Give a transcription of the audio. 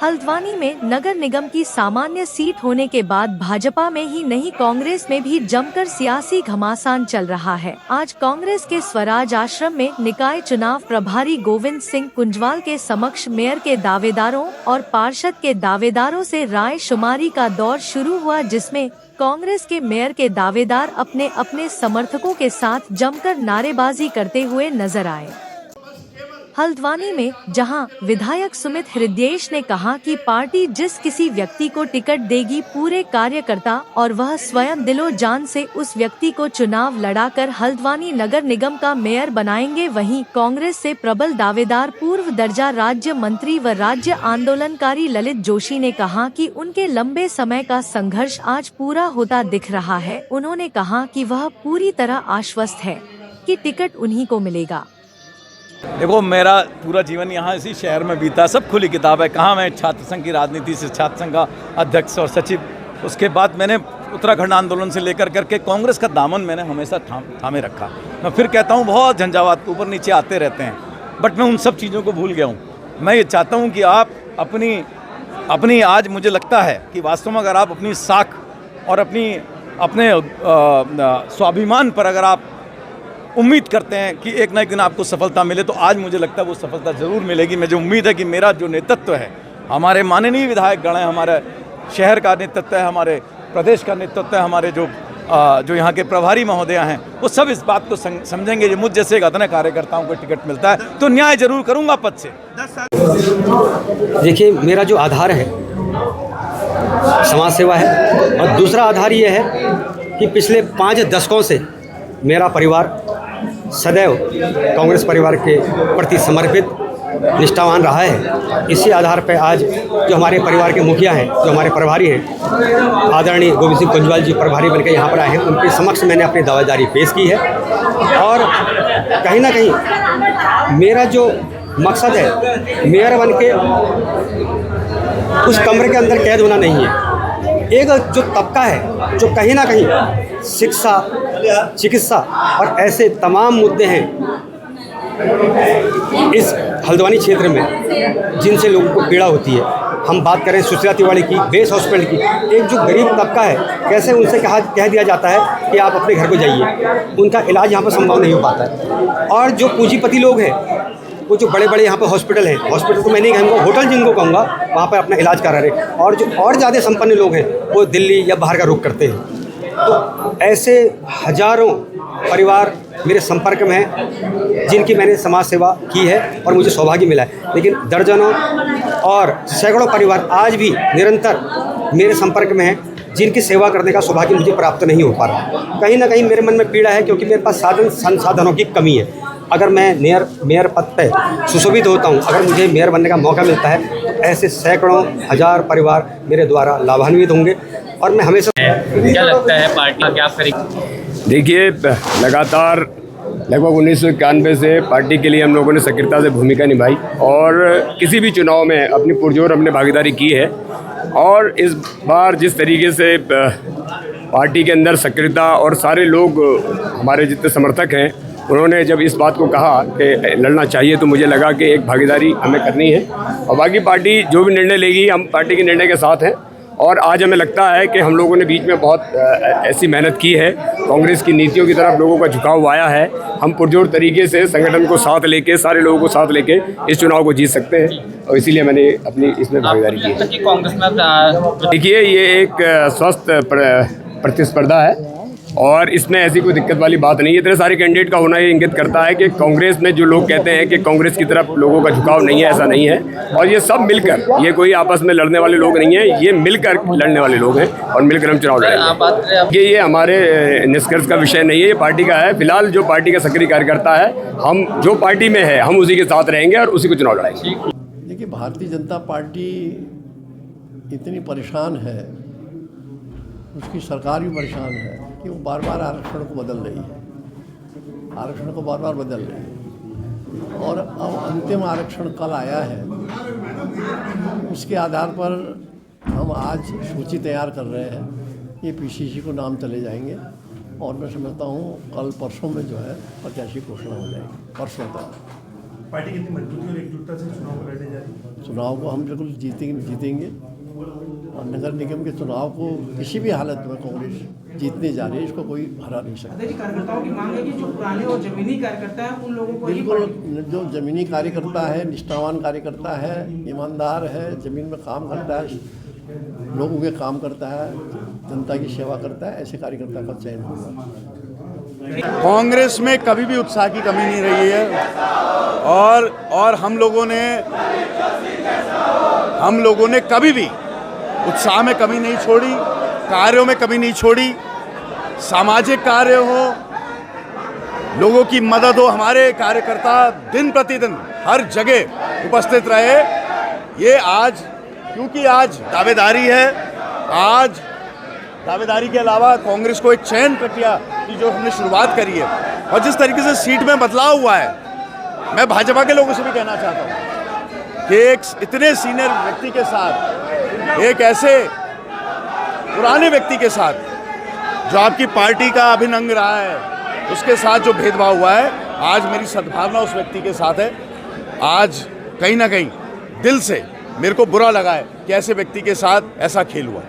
हल्द्वानी में नगर निगम की सामान्य सीट होने के बाद भाजपा में ही नहीं कांग्रेस में भी जमकर सियासी घमासान चल रहा है। आज कांग्रेस के स्वराज आश्रम में निकाय चुनाव प्रभारी गोविंद सिंह कुंजवाल के समक्ष मेयर के दावेदारों और पार्षद के दावेदारों से राय शुमारी का दौर शुरू हुआ, जिसमें कांग्रेस के मेयर के दावेदार अपने अपने समर्थकों के साथ जमकर नारेबाजी करते हुए नजर आए। हल्द्वानी में जहां विधायक सुमित हृदयेश ने कहा कि पार्टी जिस किसी व्यक्ति को टिकट देगी पूरे कार्यकर्ता और वह स्वयं दिलो जान से उस व्यक्ति को चुनाव लड़ाकर हल्द्वानी नगर निगम का मेयर बनाएंगे, वहीं कांग्रेस से प्रबल दावेदार पूर्व दर्जा राज्य मंत्री व राज्य आंदोलनकारी ललित जोशी ने कहा कि उनके लंबे समय का संघर्ष आज पूरा होता दिख रहा है। उन्होंने कहा कि वह पूरी तरह आश्वस्त है कि टिकट उन्हीं को मिलेगा। देखो, मेरा पूरा जीवन यहाँ इसी शहर में बीता, सब खुली किताब है। कहाँ मैं छात्र संघ की राजनीति से छात्र संघ का अध्यक्ष और सचिव, उसके बाद मैंने उत्तराखंड आंदोलन से लेकर करके कांग्रेस का दामन मैंने हमेशा थामे रखा। मैं फिर कहता हूँ, बहुत झंझावात ऊपर नीचे आते रहते हैं, बट मैं उन सब चीज़ों को भूल गया हूँ। मैं ये चाहता हूँ कि आप अपनी आज मुझे लगता है कि वास्तव में अगर आप अपनी साख और अपने स्वाभिमान पर अगर आप उम्मीद करते हैं कि एक ना एक दिन आपको सफलता मिले, तो आज मुझे लगता है वो सफलता ज़रूर मिलेगी। मुझे उम्मीद है कि मेरा जो नेतृत्व है, हमारे माननीय विधायक गण है, हमारे शहर का नेतृत्व है, हमारे प्रदेश का नेतृत्व है, हमारे जो यहाँ के प्रभारी महोदय हैं, वो सब इस बात को समझेंगे कि मुझ जैसे अतने कार्यकर्ताओं को टिकट मिलता है तो न्याय जरूर करूँगा पद से। देखिए, मेरा जो आधार है समाज सेवा है, और दूसरा आधार ये है कि पिछले 5 दशकों से मेरा परिवार सदैव कांग्रेस परिवार के प्रति समर्पित निष्ठावान रहा है। इसी आधार पर आज जो हमारे परिवार के मुखिया हैं, जो हमारे प्रभारी हैं, आदरणीय गोविंद सिंह कुंजवाल जी प्रभारी बनकर यहाँ पर आए हैं, उनके समक्ष मैंने अपनी दावेदारी पेश की है। और कहीं ना कहीं मेरा जो मकसद है, मेयर बन के उस कमरे के अंदर कैद होना नहीं है। एक जो तबका है जो कहीं ना कहीं शिक्षा, चिकित्सा और ऐसे तमाम मुद्दे हैं इस हल्द्वानी क्षेत्र में जिनसे लोगों को पीड़ा होती है। हम बात करें सुशीला तिवारी की, बेस हॉस्पिटल की, एक जो गरीब तबका है, कैसे उनसे कह दिया जाता है कि आप अपने घर को जाइए, उनका इलाज यहाँ पर संभव नहीं हो पाता है। और जो पूंजीपति लोग हैं, वो जो बड़े बड़े यहाँ पर हॉस्पिटल हैं, हॉस्पिटल तो मैं नहीं कहूँगा, होटल जिनको कहूँगा, वहाँ पर अपना इलाज करा रहे, और जो और ज़्यादा संपन्न लोग हैं वो दिल्ली या बाहर का रुख करते हैं। तो ऐसे हजारों परिवार मेरे संपर्क में हैं जिनकी मैंने समाज सेवा की है और मुझे सौभाग्य मिला है। लेकिन दर्जनों और सैकड़ों परिवार आज भी निरंतर मेरे संपर्क में हैं जिनकी सेवा करने का सौभाग्य मुझे प्राप्त नहीं हो पा रहा। कहीं ना कहीं मेरे मन में पीड़ा है, क्योंकि मेरे पास संसाधनों की कमी है। अगर मैं मेयर पद पर सुशोभित होता हूँ, अगर मुझे मेयर बनने का मौका मिलता है, तो ऐसे सैकड़ों हजार परिवार मेरे द्वारा लाभान्वित होंगे। और मैं हमेशा क्या लगता है पार्टी क्या करेगी? देखिए, लगातार लगभग 1991 से पार्टी के लिए हम लोगों ने सक्रियता से भूमिका निभाई और किसी भी चुनाव में अपनी पुरजोर हमने भागीदारी की है। और इस बार जिस तरीके से पार्टी के अंदर सक्रियता और सारे लोग हमारे जितने समर्थक हैं, उन्होंने जब इस बात को कहा कि लड़ना चाहिए, तो मुझे लगा कि एक भागीदारी हमें करनी है। और बाकी पार्टी जो भी निर्णय लेगी, हम पार्टी के निर्णय के साथ हैं। और आज हमें लगता है कि हम लोगों ने बीच में बहुत ऐसी मेहनत की है, कांग्रेस की नीतियों की तरफ लोगों का झुकाव आया है। हम पुरजोर तरीके से संगठन को साथ लेके, सारे लोगों को साथ लेके इस चुनाव को जीत सकते हैं, और इसीलिए मैंने अपनी इसमें भागीदारी की है। कांग्रेस में देखिए, ये एक स्वस्थ प्रतिस्पर्धा है और इसमें ऐसी कोई दिक्कत वाली बात नहीं है। इतने सारे कैंडिडेट का होना ये इंगित करता है कि कांग्रेस में जो लोग कहते हैं कि कांग्रेस की तरफ लोगों का झुकाव नहीं है, ऐसा नहीं है। और ये सब मिलकर, ये कोई आपस में लड़ने वाले लोग नहीं हैं, ये मिलकर लड़ने वाले लोग हैं और मिलकर हम चुनाव लड़ेंगे। ये हमारे निष्कर्ष का विषय नहीं है, ये पार्टी का है। फिलहाल जो पार्टी का सक्रिय कार्यकर्ता है, हम जो पार्टी में है, हम उसी के साथ रहेंगे और उसी को चुनाव लड़ाएंगे। देखिए, भारतीय जनता पार्टी इतनी परेशान है, उसकी सरकार भी परेशान है कि वो बार बार आरक्षण को बदल रही है, आरक्षण को बार बार बदल रही है। और अब अंतिम आरक्षण कल आया है, उसके आधार पर हम आज सूची तैयार कर रहे हैं। ये पीसीसी को नाम चले जाएंगे और मैं समझता हूँ कल परसों में जो है प्रत्याशी घोषणा हो जाएगी, परसों तक। पार्टी कितनी मजबूती और एकजुटता से चुनाव को लड़ने जा रही है? चुनाव को हम बिल्कुल जीतेंगे और नगर निगम के चुनाव को किसी भी हालत में कांग्रेस जीतने जा रही है, इसको कोई हरा नहीं सकता। देखिए, कार्यकर्ताओं की मांग है कि जो पुराने और जमीनी कार्यकर्ता है उन लोगों को ही बिल्कुल, जो जमीनी कार्यकर्ता है, निष्ठावान कार्यकर्ता है, ईमानदार है, ज़मीन में काम करता है, लोगों के काम करता है, जनता की सेवा करता है, ऐसे कार्यकर्ता का चयन होगा। कांग्रेस में कभी भी उत्साह की कमी नहीं रही है और हम लोगों ने कभी भी उत्साह में कमी नहीं छोड़ी, कार्यों में कमी नहीं छोड़ी। सामाजिक कार्य हो, लोगों की मदद हो, हमारे कार्यकर्ता दिन प्रतिदिन हर जगह उपस्थित रहे। ये आज, क्योंकि आज दावेदारी है, आज दावेदारी के अलावा कांग्रेस को एक चयन प्रक्रिया की जो हमने शुरुआत करी है और जिस तरीके से सीट में बदलाव हुआ है, मैं भाजपा के लोगों से भी कहना चाहता हूँ कि एक इतने सीनियर व्यक्ति के साथ, एक ऐसे पुराने व्यक्ति के साथ जो आपकी पार्टी का अभिन्न अंग रहा है, उसके साथ जो भेदभाव हुआ है, आज मेरी सद्भावना उस व्यक्ति के साथ है। आज कहीं ना कहीं दिल से मेरे को बुरा लगा है कि ऐसे व्यक्ति के साथ ऐसा खेल हुआ।